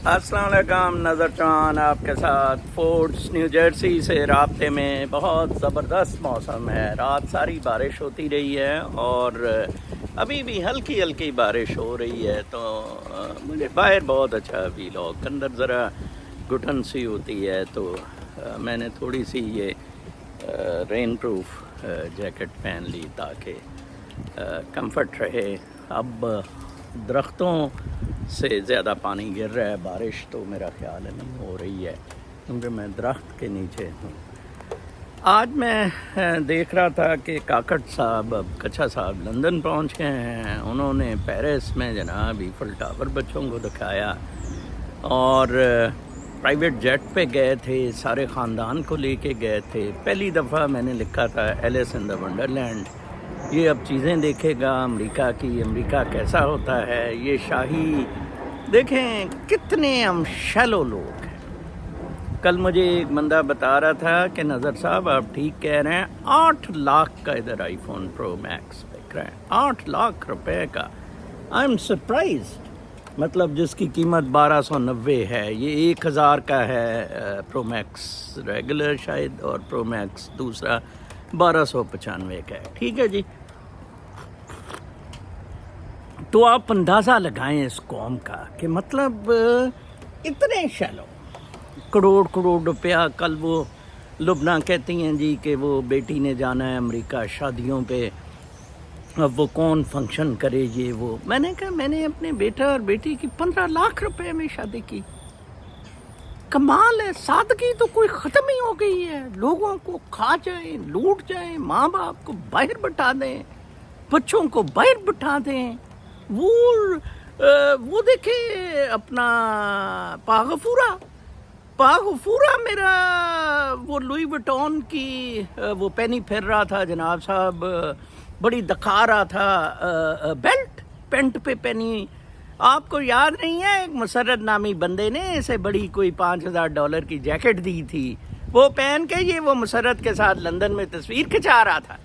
السلام علیکم، نظر چاند آپ کے ساتھ فورٹس نیو جرسی سے رابطے میں۔ بہت زبردست موسم ہے، رات ساری بارش ہوتی رہی ہے اور ابھی بھی ہلکی ہلکی بارش ہو رہی ہے، تو مجھے باہر بہت اچھا فیل ہو، اندر ذرا گھٹن سی ہوتی ہے، تو میں نے تھوڑی سی یہ رین پروف جیکٹ پہن لی تاکہ کمفرٹ رہے۔ اب درختوں سے زیادہ پانی گر رہا ہے، بارش تو میرا خیال ہے نہیں ہو رہی ہے کیونکہ میں درخت کے نیچے ہوں۔ آج میں دیکھ رہا تھا کہ کاکڑ صاحب، اب کچھا صاحب لندن پہنچ گئے ہیں۔ انہوں نے پیرس میں جناب ایفل ٹاور بچوں کو دکھایا اور پرائیویٹ جیٹ پہ گئے تھے، سارے خاندان کو لے کے گئے تھے۔ پہلی دفعہ میں نے لکھا تھا ایلس ان دا ونڈرلینڈ، یہ اب چیزیں دیکھے گا امریکہ کی، امریکہ کیسا ہوتا ہے، یہ شاہی دیکھیں کتنے ہم شیلو لوگ ہیں۔ کل مجھے ایک بندہ بتا رہا تھا کہ نظر صاحب آپ ٹھیک کہہ رہے ہیں، 8 لاکھ کا ادھر آئی فون پرو میکس بک رہا ہے، 8 لاکھ روپے کا۔ آئی ایم سرپرائزڈ، مطلب جس کی قیمت 1290 ہے، یہ 1000 کا ہے پرو میکس ریگولر شاید، اور پرو میکس دوسرا 1295 کا ہے۔ ٹھیک ہے جی، تو آپ اندازہ لگائیں اس قوم کا کہ مطلب اتنے شیلو، کروڑ کروڑ روپیہ۔ کل وہ لبنہ کہتی ہیں جی کہ وہ بیٹی نے جانا ہے امریکہ شادیوں پہ، اب وہ کون فنکشن کرے یہ وہ۔ میں نے کہا میں نے اپنے بیٹا اور بیٹی کی 15 لاکھ روپے میں شادی کی۔ کمال ہے، سادگی تو کوئی ختم ہی ہو گئی ہے۔ لوگوں کو کھا جائیں، لوٹ جائیں، ماں باپ کو باہر بٹھا دیں، بچوں کو باہر بٹھا دیں۔ وہ دیکھیں اپنا پاغفورہ میرا وہ لوئی وٹون کی وہ پینی پھر رہا تھا جناب صاحب، بڑی دکھا رہا تھا بیلٹ، پینٹ پہ پینی۔ آپ کو یاد نہیں ہے ایک مسرت نامی بندے نے اسے بڑی کوئی $5000 کی جیکٹ دی تھی، وہ پہن کے یہ وہ مسرت کے ساتھ لندن میں تصویر کھچا رہا تھا۔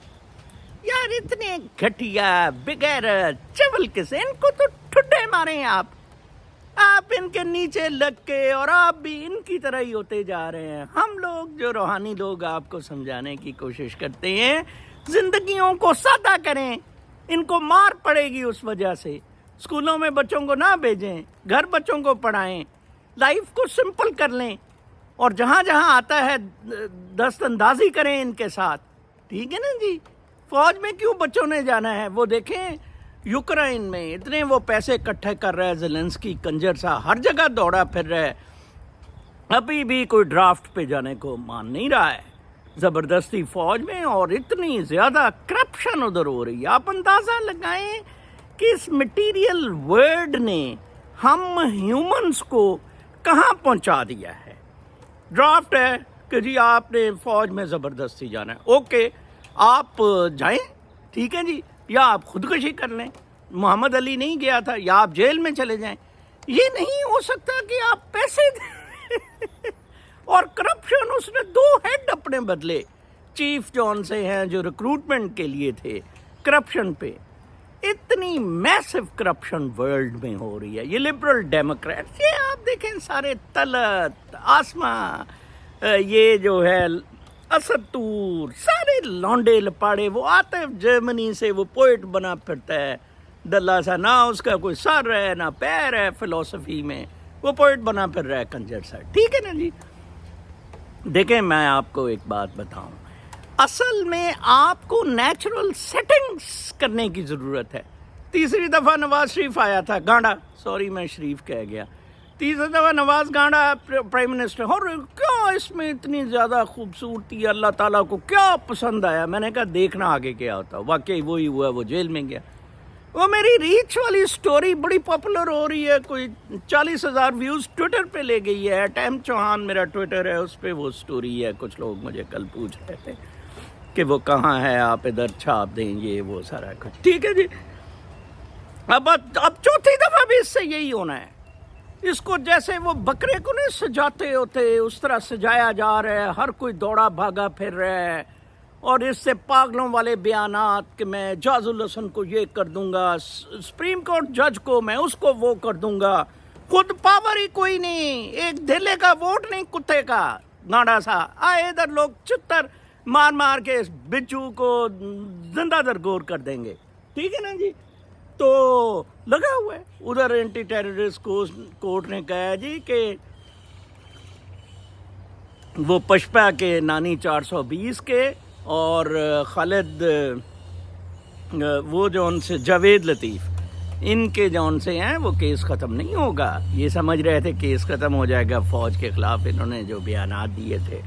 یار اتنے گھٹیا بغیر چول کے سے، ان کو تو ٹھڈے ماریں آپ ان کے نیچے لگ کے، اور آپ بھی ان کی طرح ہی ہوتے جا رہے ہیں۔ ہم لوگ جو روحانی لوگ آپ کو سمجھانے کی کوشش کرتے ہیں زندگیوں کو سادہ کریں، ان کو مار پڑے گی اس وجہ سے۔ اسکولوں میں بچوں کو نہ بھیجیں، گھر بچوں کو پڑھائیں، لائف کو سمپل کر لیں، اور جہاں جہاں آتا ہے دست اندازی کریں ان کے ساتھ۔ ٹھیک ہے نا جی، فوج میں کیوں بچوں نے جانا ہے؟ وہ دیکھیں یوکرائن میں اتنے وہ پیسے اکٹھے کر رہا ہے زیلنسکی کنجر سا، ہر جگہ دوڑا پھر رہا ہے، ابھی بھی کوئی ڈرافٹ پہ جانے کو مان نہیں رہا ہے زبردستی فوج میں، اور اتنی زیادہ کرپشن ادھر ہو رہی ہے۔ آپ اندازہ لگائیں کہ اس مٹیریل ورلڈ نے ہم ہیومنز کو کہاں پہنچا دیا ہے۔ ڈرافٹ ہے کہ جی آپ نے فوج میں زبردستی جانا ہے، اوکے آپ جائیں، ٹھیک ہے جی، یا آپ خودکشی کر لیں، محمد علی نہیں گیا تھا، یا آپ جیل میں چلے جائیں۔ یہ نہیں ہو سکتا کہ آپ پیسے دیں اور کرپشن، اس نے 2 ہیڈ اپنے بدلے چیف جون سے ہیں جو ریکروٹمنٹ کے لیے تھے کرپشن پہ۔ اتنی میسو کرپشن ورلڈ میں ہو رہی ہے۔ یہ لبرل ڈیموکریٹس، یہ آپ دیکھیں سارے طلعت آسماں، یہ جو ہے اسد طور، سارے لانڈے لپاڑے، وہ عاطف جرمنی سے وہ پوئٹ بنا پھرتا ہے دلہ سا، نہ اس کا کوئی سر ہے نہ پیر ہے فلسفی میں، وہ پوئٹ بنا پھر رہا ہے کنجر سا۔ ٹھیک ہے نا جی، دیکھیں میں آپ کو ایک بات بتاؤں، اصل میں آپ کو نیچرل سیٹنگز کرنے کی ضرورت ہے۔ تیسری دفعہ نواز شریف آیا تھا، گانڈا، سوری میں شریف کہہ گیا، تیسری دفعہ نواز گانڈا پرائم منسٹر، اور کیا اس میں اتنی زیادہ خوبصورتی، اللہ تعالیٰ کو کیا پسند آیا؟ میں نے کہا دیکھنا آگے کیا ہوتا۔ واقعی وہی ہوا، وہ جیل میں گیا۔ وہ میری ریچ والی سٹوری بڑی پاپولر ہو رہی ہے، کوئی 40,000 ویوز ٹویٹر پہ لے گئی ہے۔ ٹیم چوہان میرا ٹویٹر ہے، اس پہ وہ سٹوری ہے۔ کچھ لوگ مجھے کل پوچھ رہے تھے کہ وہ کہاں ہے، آپ ادھر چھاپ دیں، یہ وہ سارا کچھ۔ ٹھیک ہے جی، اب چوتھی دفعہ بھی اس سے یہی ہونا ہے۔ اس کو جیسے وہ بکرے کو نہیں سجاتے ہوتے اس طرح سجایا جا رہا ہے، ہر کوئی دوڑا بھاگا پھر رہا ہے، اور اس سے پاگلوں والے بیانات کہ میں جاز الحسن کو یہ کر دوں گا، سپریم کورٹ جج کو میں اس کو وہ کر دوں گا، خود پاور ہی کوئی نہیں, ایک دھیلے کا ووٹ نہیں, کتے کا گاڑا سا آئے ادھر لوگ چتر مار مار کے اس بچو کو زندہ درگور کر دیں گے, ٹھیک ہے نا جی. تو لگا ہوا ہے ادھر اینٹی ٹیررسٹ کورٹ نے کہا جی کہ وہ پشپا کے نانی 420 کے اور خالد وہ جو ان سے جاوید لطیف ان کے جون سے ہیں وہ کیس ختم نہیں ہوگا. یہ سمجھ رہے تھے کیس ختم ہو جائے گا فوج کے خلاف, انہوں نے جو بیانات دیے تھے.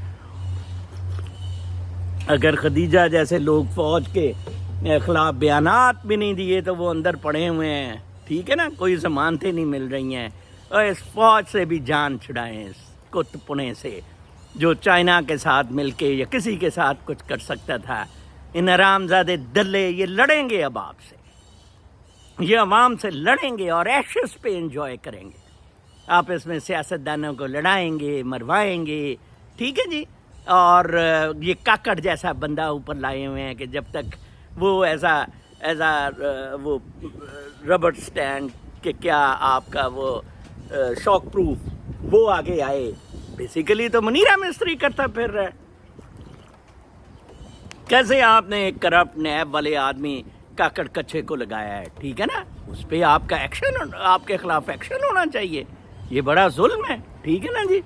اگر خدیجہ جیسے لوگ فوج کے خلاف بیانات بھی نہیں دیے تو وہ اندر پڑے ہوئے ہیں, ٹھیک ہے نا, کوئی ضمانتیں نہیں مل رہی ہیں. اور اس فوج سے بھی جان چھڑائیں, اس کت پنے سے جو چائنا کے ساتھ مل کے یا کسی کے ساتھ کچھ کر سکتا تھا. ان حرامزادے دلے یہ لڑیں گے اب آپ سے, یہ عوام سے لڑیں گے اور ایشز پہ انجوائے کریں گے. آپس میں سیاستدانوں کو لڑائیں گے, مروائیں گے, ٹھیک ہے جی. اور یہ کاکڑ جیسا بندہ اوپر لائے ہوئے ہیں کہ جب تک وہ ایزا وہ ربڑ سٹینڈ کہ کیا آپ کا وہ شاک پروف وہ آگے آئے. بیسیکلی تو منیرا مستری کرتا پھر رہا ہے. کیسے آپ نے ایک کرپٹ نیب والے آدمی کاکڑ کچھے کو لگایا ہے, ٹھیک ہے نا, اس پہ آپ کا ایکشن, آپ کے خلاف ایکشن ہونا چاہیے. یہ بڑا ظلم ہے, ٹھیک ہے نا جی.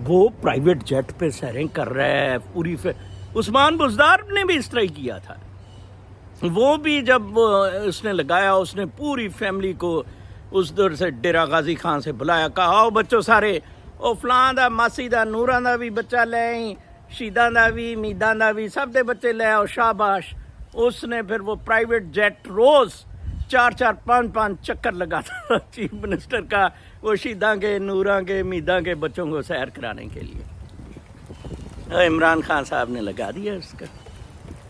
وہ پرائیویٹ جیٹ پہ سیریں کر رہا ہے پوری. عثمان بزدار نے بھی اس طرح ہی کیا تھا. وہ بھی جب اس نے لگایا اس نے پوری فیملی کو اس دور سے ڈیرا غازی خان سے بلایا, کہا آؤ بچوں سارے, او فلاں دا ماسی دا نوراں دا بھی بچہ لے آئی, شیداں دا بھی میداں دا بھی سب دے بچے لے آؤ, شاباش. اس نے پھر وہ پرائیویٹ جیٹ روز 4 5 چکر لگاتا تھا چیف منسٹر کا, وہ شیداں کے نوراں کے میداں کے بچوں کو سیر کرانے کے لیے. عمران خان صاحب نے لگا دیا اس کا.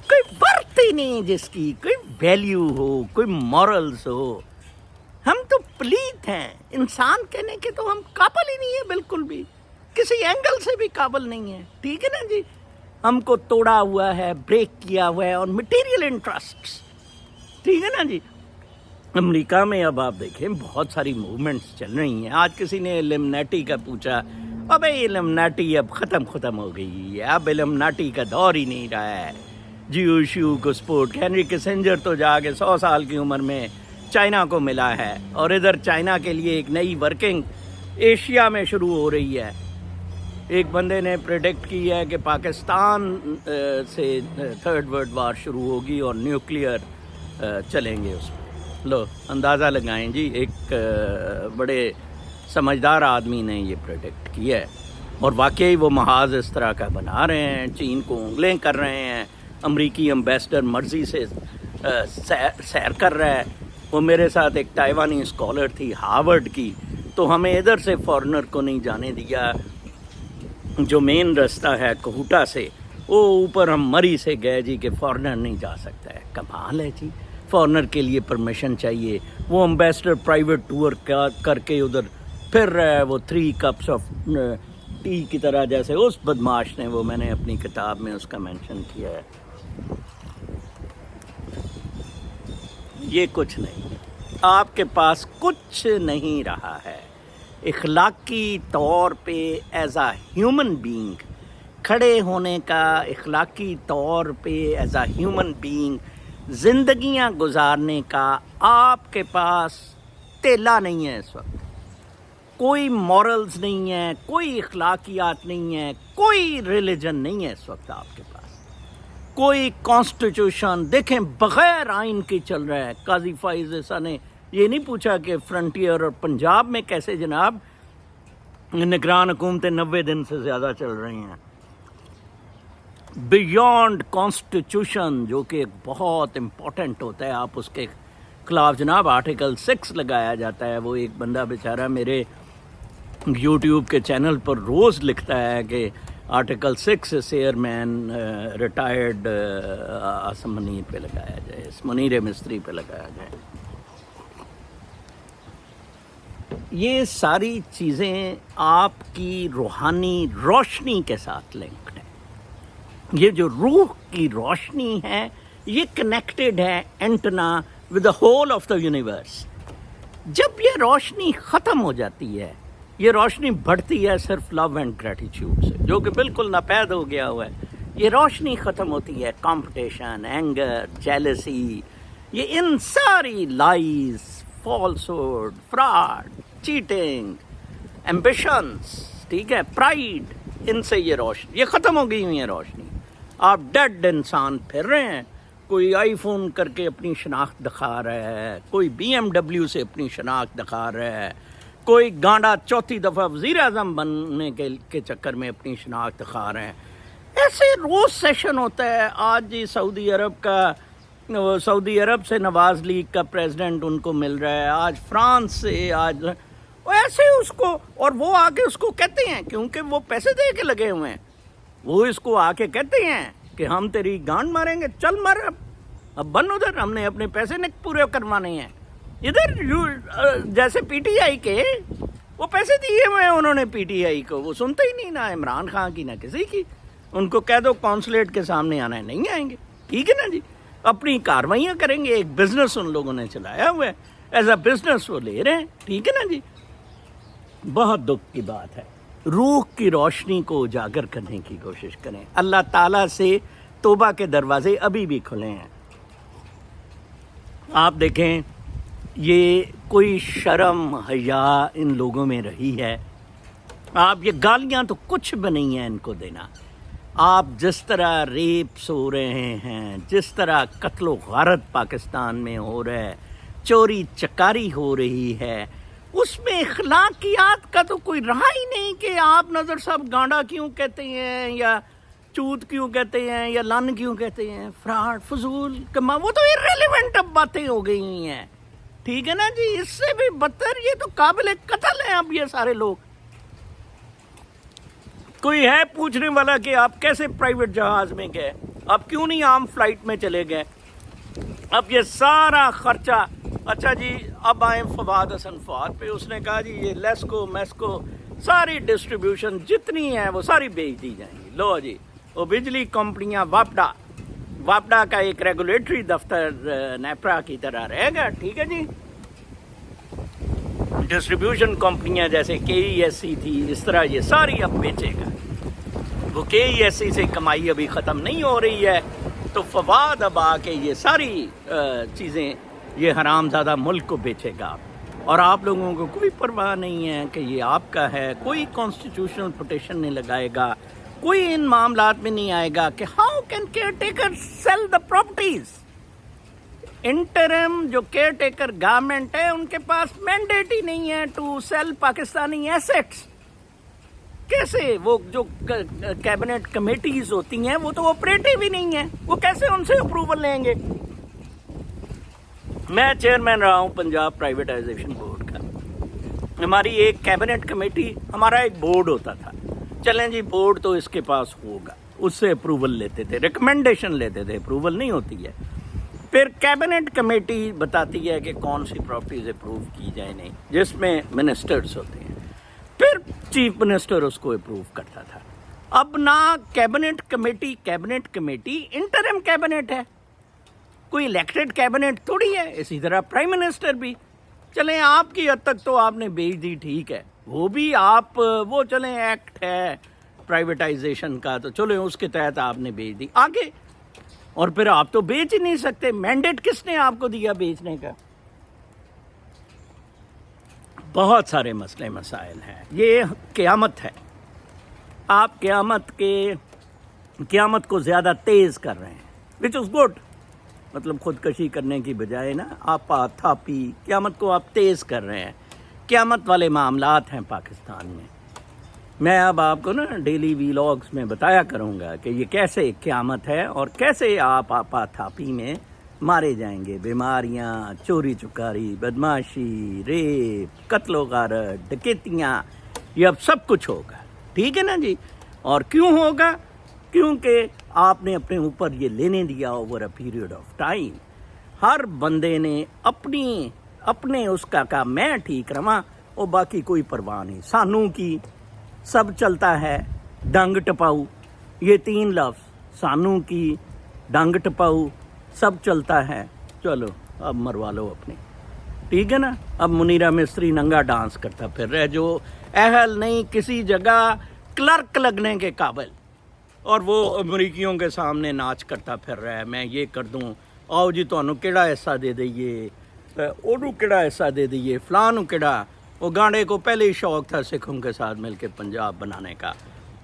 کوئی ورث ہی نہیں جس کی کوئی ویلیو ہو, کوئی مورلز ہو. ہم تو پلیت ہیں, انسان کہنے کے تو ہم قابل ہی نہیں ہیں, بالکل بھی کسی اینگل سے بھی قابل نہیں ہیں, ٹھیک ہے نا جی. ہم کو توڑا ہوا ہے, بریک کیا ہوا ہے, اور مٹیریل انٹرسٹس, ٹھیک ہے نا جی. امریکہ میں اب آپ دیکھیں بہت ساری موومنٹس چل رہی ہیں. آج کسی نے ایلمنیٹی کا پوچھا, ابے ایلمنیٹی اب ختم ہو گئی ہے, اب ایلمنیٹی کا دور ہی نہیں رہا ہے. جیو شیو کو سپورٹ, ہینری کسنجر تو جا کے 100 سال کی عمر میں چائنا کو ملا ہے, اور ادھر چائنا کے لیے ایک نئی ورکنگ ایشیا میں شروع ہو رہی ہے. ایک بندے نے پریڈکٹ کی ہے کہ پاکستان سے 3rd ورلڈ وار شروع ہوگی اور نیوکلیئر چلیں گے اس میں. لو اندازہ لگائیں جی, ایک بڑے سمجھدار آدمی نے یہ پریڈکٹ کیا ہے, اور واقعی وہ محاذ اس طرح کا بنا رہے ہیں, چین کو انگلیں کر رہے ہیں. امریکی ایمبیسڈر مرضی سے سیر کر رہا ہے. وہ میرے ساتھ ایک تائیوانی اسکالر تھی ہارورڈ کی, تو ہمیں ادھر سے فارنر کو نہیں جانے دیا. جو مین رستہ ہے کوہوٹا سے, وہ اوپر ہم مری سے گئے جی کہ فارنر نہیں جا سکتا ہے. کمال ہے جی, فارنر کے لیے پرمیشن چاہیے. وہ امبیسڈر پرائیویٹ ٹور کر کے ادھر پھر رہا ہے, وہ 3 cups آف ٹی کی طرح, جیسے اس بدماش نے, وہ میں نے اپنی کتاب میں اس کا مینشن کیا ہے. یہ کچھ نہیں, آپ کے پاس کچھ نہیں رہا ہے. اخلاقی طور پہ ایز اے ہیومن بینگ کھڑے ہونے کا, اخلاقی طور پہ ایز اے ہیومن بینگ زندگیاں گزارنے کا آپ کے پاس تیلا نہیں ہے اس وقت. کوئی مورلز نہیں ہے, کوئی اخلاقیات نہیں ہے, کوئی ریلیجن نہیں ہے اس وقت آپ کے پاس. کوئی کانسٹیٹیوشن دیکھیں بغیر آئین کے چل رہا ہے. قاضی فائز عیسیٰ نے یہ نہیں پوچھا کہ فرنٹیئر اور پنجاب میں کیسے جناب نگران حکومتیں 90 دن سے زیادہ چل رہی ہیں. بیونڈ کانسٹیٹیوشن, جو کہ بہت امپورٹنٹ ہوتا ہے, آپ اس کے خلاف جناب آرٹیکل 6 لگایا جاتا ہے. وہ ایک بندہ بیچارہ میرے یوٹیوب کے چینل پر روز لکھتا ہے کہ article 6 chairman retired Asim Munir پہ لگایا جائے, اس منیر مستری پہ لگایا جائے. یہ ساری چیزیں آپ کی روحانی روشنی کے ساتھ لنکڈ ہیں. یہ جو روح کی روشنی ہے یہ کنیکٹڈ ہے اینٹنا with the whole of the universe. جب یہ روشنی ختم ہو جاتی ہے، یہ روشنی بڑھتی ہے صرف لو اینڈ گریٹیٹیوڈ سے، جو کہ بالکل ناپید ہو گیا ہوا ہے. یہ روشنی ختم ہوتی ہے کمپٹیشن، اینگر، جیلسی، یہ ان ساری لائز، فالسہڈ، فراڈ، چیٹنگ، ایمبیشنس، ٹھیک ہے، پرائیڈ، ان سے یہ روشنی یہ ختم ہو گئی ہوئی ہے روشنی. آپ ڈیڈ انسان پھر رہے ہیں. کوئی آئی فون کر کے اپنی شناخت دکھا رہا ہے، کوئی BMW سے اپنی شناخت دکھا رہا ہے، کوئی گانڈا چوتھی دفعہ وزیر اعظم بننے کے چکر میں اپنی شناخت دکھا رہے ہیں. ایسے روز سیشن ہوتا ہے. آج جی سعودی عرب سے نواز لیگ کا پریزیڈنٹ ان کو مل رہا ہے، آج فرانس سے، آج ایسے اس کو، اور وہ آ کے اس کو کہتے ہیں، کیونکہ وہ پیسے دے کے لگے ہوئے ہیں، وہ اس کو آ کے کہتے ہیں کہ ہم تیری گانڈ ماریں گے، چل مر اب بن ادھر، ہم نے اپنے پیسے پورے کروانے ہیں. ادھر جیسے پی ٹی آئی کے وہ پیسے دیے ہوئے ہیں انہوں نے پی ٹی آئی کو، وہ سنتے ہی نہیں، نہ عمران خان کی نہ کسی کی. ان کو کہہ دو کونسلیٹ کے سامنے آنا ہے، نہیں آئیں گے. ٹھیک ہے نا جی، اپنی کاروائیاں کریں گے. ایک بزنس ان لوگوں نے چلایا ہوا ہے، ایز اے بزنس وہ لے رہے ہیں. ٹھیک ہے نا جی. بہت دکھ کی بات ہے. روح کی روشنی کو اجاگر کرنے کی کوشش کریں. اللہ تعالیٰ سے توبہ کے دروازے ابھی بھی کھلے ہیں. آپ دیکھیں، یہ کوئی شرم حیا ان لوگوں میں رہی ہے. آپ یہ گالیاں تو کچھ بھی نہیں ہیں ان کو دینا. آپ جس طرح ریپس ہو رہے ہیں، جس طرح قتل و غارت پاکستان میں ہو رہا ہے، چوری چکاری ہو رہی ہے، اس میں اخلاقیات کا تو کوئی رہا ہی نہیں کہ آپ نظر صاحب گانڈا کیوں کہتے ہیں، یا چوت کیوں کہتے ہیں، یا لن کیوں کہتے ہیں. فراڈ، فضول کما، وہ تو irrelevant اب باتیں ہو گئی ہوئی ہیں. ٹھیک ہے نا جی. اس سے بھی بدتر یہ تو قابل قتل ہیں اب یہ سارے لوگ. کوئی ہے پوچھنے والا کہ آپ کیسے پرائیویٹ جہاز میں گئے، آپ کیوں نہیں عام فلائٹ میں چلے گئے؟ اب یہ سارا خرچہ، اچھا جی اب آئیں فواد حسن فواد پہ. اس نے کہا جی یہ لیسکو میسکو ساری ڈسٹریبیوشن جتنی ہے وہ ساری بیچ دی جائیں گی. لو جی، وہ بجلی کمپنیاں، واپڈا کا ایک ریگولیٹری دفتر نیپرا کی طرح رہے گا. ٹھیک ہے جی. ڈسٹریبیوشن کمپنیاں جیسے KESC تھی، اس طرح یہ ساری اب بیچے گا. وہ KESC سے کمائی ابھی ختم نہیں ہو رہی ہے، تو فواد اب آ کے یہ ساری چیزیں یہ حرام زادہ ملک کو بیچے گا. اور آپ لوگوں کو کوئی پرواہ نہیں ہے کہ یہ آپ کا ہے. کوئی کانسٹیٹیوشنل پٹیشن نہیں لگائے گا، کوئی ان معاملات میں نہیں آئے گا کہ how can caretaker sell the properties. Interim جو کیئر ٹیکر گورنمنٹ ہے ان کے پاس مینڈیٹ ہی نہیں ہے ٹو سیل پاکستانی ایسیٹس. کیسے وہ جو کیبنٹ کمیٹیز ہوتی ہیں وہ تو آپریٹو ہی نہیں ہیں، وہ کیسے ان سے اپروول لیں گے؟ میں چیئرمین رہا ہوں پنجاب پرائیویٹائزیشن بورڈ کا. ہماری ایک کیبنٹ کمیٹی، ہمارا ایک بورڈ ہوتا تھا. چلیں جی بورڈ تو اس کے پاس ہوگا، اس سے اپروول لیتے تھے، ریکمنڈیشن لیتے تھے، اپروول نہیں ہوتی ہے. پھر کیبنٹ کمیٹی بتاتی ہے کہ کون سی پراپرٹیز اپروو کی جائے نہیں، جس میں منسٹرز ہوتے ہیں. پھر چیف منسٹر اس کو اپروو کرتا تھا. اب نہ کیبنٹ کمیٹی انٹرم کیبنٹ ہے، کوئی الیکٹڈ کیبنٹ تھوڑی ہے. اسی طرح پرائم منسٹر بھی. چلیں آپ کی حد تک تو آپ نے بیچ دی، ٹھیک ہے، وہ بھی آپ وہ چلیں ایکٹ ہے پرائیویٹائزیشن کا، تو چلیں اس کے تحت آپ نے بیچ دی آگے. اور پھر آپ تو بیچ ہی نہیں سکتے. مینڈیٹ کس نے آپ کو دیا بیچنے کا؟ بہت سارے مسئلے مسائل ہیں. یہ قیامت ہے. آپ قیامت کو زیادہ تیز کر رہے ہیں، وچ از گڈ. مطلب خودکشی کرنے کی بجائے نا آپا تھاپی قیامت کو آپ تیز کر رہے ہیں. قیامت والے معاملات ہیں پاکستان میں. میں اب آپ کو نا ڈیلی ویلاگز میں بتایا کروں گا کہ یہ کیسے قیامت ہے اور کیسے آپ آپا تھاپی میں مارے جائیں گے. بیماریاں، چوری چکاری، بدماشی، ریپ، قتل و غارت، ڈکیتیاں، یہ اب سب کچھ ہوگا. ٹھیک ہے نا جی. اور کیوں ہوگا؟ کیونکہ آپ نے اپنے اوپر یہ لینے دیا over a period of time. ہر بندے نے اپنے اس کا کہا میں ٹھیک رہا اور باقی کوئی پرواہ نہیں. سانوں کی سب چلتا ہے، ڈنگ ٹپاؤ، یہ 3 لفظ، سانوں کی، ڈنگ ٹپاؤ، سب چلتا ہے. چلو اب مروا لو اپنی, ٹھیک ہے نا. اب منیرہ مستری ننگا ڈانس کرتا پھر رہے, جو اہل نہیں کسی جگہ کلرک لگنے کے قابل, اور وہ امریکیوں کے سامنے ناچ کرتا پھر رہا ہے, میں یہ کر دوں, آؤ جی تمہیں کہڑا حصہ دے دئیے, اونوں کہڑا حصہ دے دئیے, فلاں نو کہڑا. وہ گانڈے کو پہلے ہی شوق تھا سکھوں کے ساتھ مل کے پنجاب بنانے کا.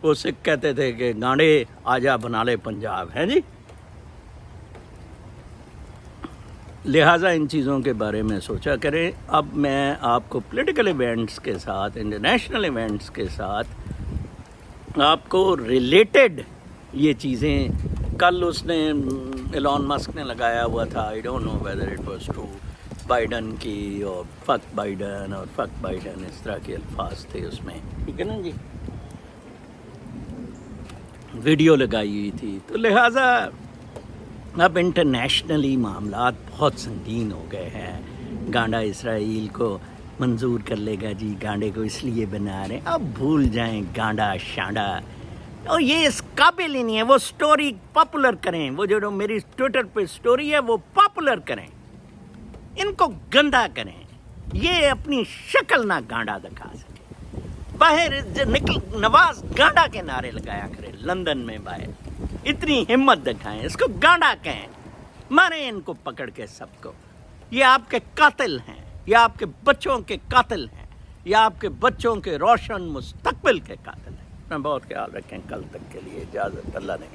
وہ سکھ کہتے تھے کہ گانڈے آجا بنا لے پنجاب, ہے جی. لہٰذا ان چیزوں کے بارے میں سوچا کریں. اب میں آپ کو پولیٹیکل ایونٹس کے ساتھ, انٹرنیشنل ایونٹس کے ساتھ آپ کو ریلیٹڈ یہ چیزیں, کل اس نے ایلون مسک نے لگایا ہوا تھا, I don't know whether it was true, Biden کی, اور فک بائیڈن اور فک بائیڈن, اس طرح کے الفاظ تھے اس میں, ٹھیک ہے نا جی, ویڈیو لگائی ہوئی تھی. تو لہٰذا اب انٹرنیشنلی معاملات بہت سنگین ہو گئے ہیں. گانڈا اسرائیل کو منظور کر لے گا جی, گانڈے کو اس لیے بنا رہے ہیں. اب بھول جائیں گانڈا شانڈا, اور یہ اس قابل ہی نہیں ہے. وہ سٹوری پاپولر کریں, وہ جو میری ٹویٹر پہ سٹوری ہے وہ پاپولر کریں, ان کو گندا کریں. یہ اپنی شکل نہ گانڈا دکھا سکے. باہر نکل نواز گانڈا کے نعرے لگایا کرے لندن میں باہر, اتنی ہمت دکھائیں, اس کو گانڈا کہیں, ماریں ان کو پکڑ کے سب کو. یہ آپ کے قاتل ہیں, یہ آپ کے بچوں کے قاتل ہیں, یہ آپ کے بچوں کے روشن مستقبل کے قاتل ہیں. بہت خیال رکھیں. کل تک کے لیے اجازت, اللہ نے.